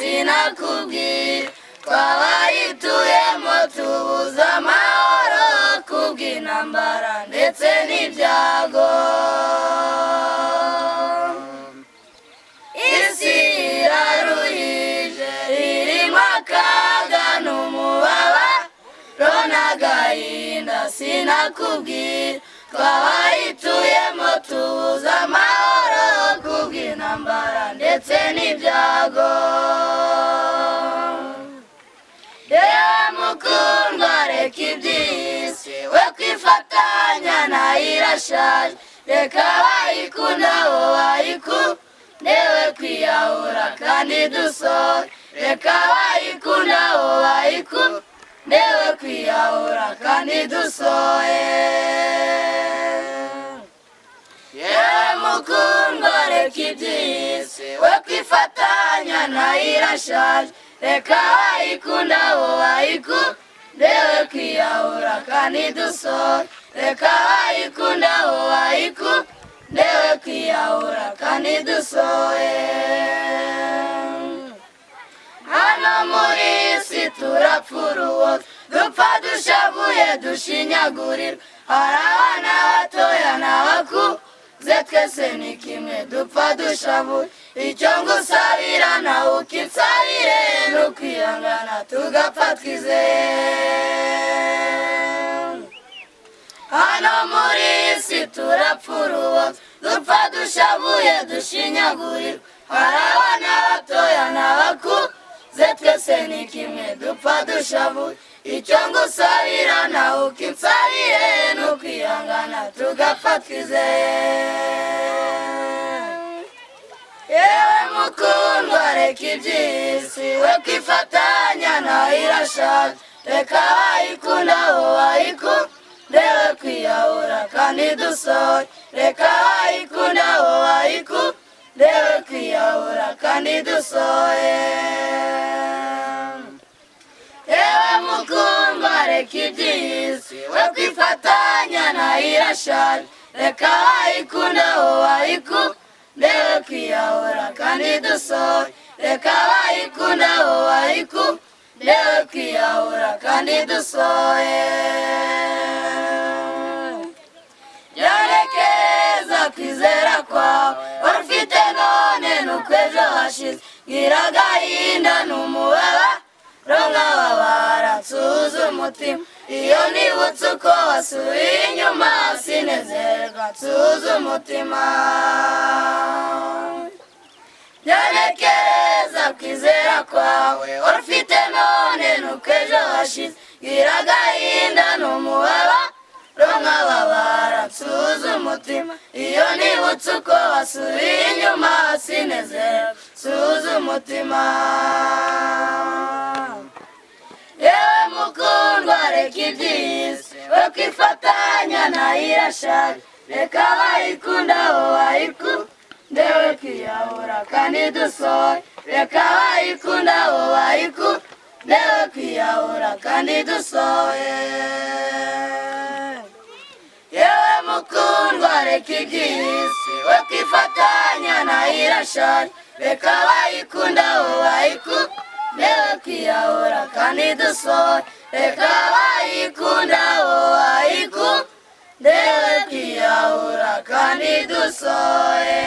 sinakubwira twabayituyemo tubuze amahoro kubw'intambara ndetse n'ibyago isi iraruhije irimo akaga n'umubabaro n'agahinda sinakubwira twabayituyemo tubuze amahoro kubw'intambara ndetse n'ibyago yewe mukundwa reka iby'isi we kwifatanya nayo irashaje reka bayikunda bo bayikunde we kwiyahura kandi dusohoye reka bayikunda bo bayikunde we kwiyahura kandi dusohoye yewe mukundwa reka iby'isi we kwifatanya nayo irashaje reka bayikunda bo bayikunde we kwiyahura kandi dusohoye reka bayikunda bo bayikunde we kwiyahura kandi dusohoye hano muri isi turapfura uwo dupfa dushavuye dushinyagurirwa hari abana batoya n'abakuze twese ni kimwe dupfa dushavuye icyo ngusabira nawe ukinsabire ni ukwihangana tugapfa twizeye hano muri isi turapfura uwo dupfa dushavuye dushinyagurirwa hari abana batoya n'abakuze twese ni kimwe dupfa dushavuye icyo ngusabira nawe ukinsabire ni ukwihangana tugapfa twizeye yewe mukundwa reka iby'isi we kwifatanya nayo irashaje reka bayikunda bo bayikunde we kwiyahura kandi dusohoye reka bayikunda bo bayikunde we kwiyahura kandi dusohoye yewe mukundwa reka iby'isi we kwifatanya nayo irashaje reka bayikunda bo bayikunde we kwiyahura kandi dusohoye reka bayikunda bo bayikunde we kwiyahura kandi dusohoye byarekeza kwizera kwawe wari ufite none nuko ejo hashize ngira agahinda n'umubabaro nkababara nsuhuza umutima iyo nibutse uko wasubiye inyuma sinezerwa nsuhuza umutima byarekeza kwizera kwawe wari ufite none nuko ejo hashize ngira agahinda n'umubabaro nkababara nsuhuza umutima iyo nibutse uko wasubiye inyuma sinezerwa nsuhuza umutima yewe mukundwa reka iby'isi we kwifatanya nayo irashaje reka bayikunda bo bayikunde we kwiyahura kandi dusohoye reka bayikunda bo bayikunde we kwiyahura kandi dusohoye yewe mukundwa reka iby'isi we kwifatanya nayo irashaje reka bayikunda bo bayikunde we kwiyahura kandi dusohoye reka bayikunda bo bayikunde we kwiyahura kandi dusohoye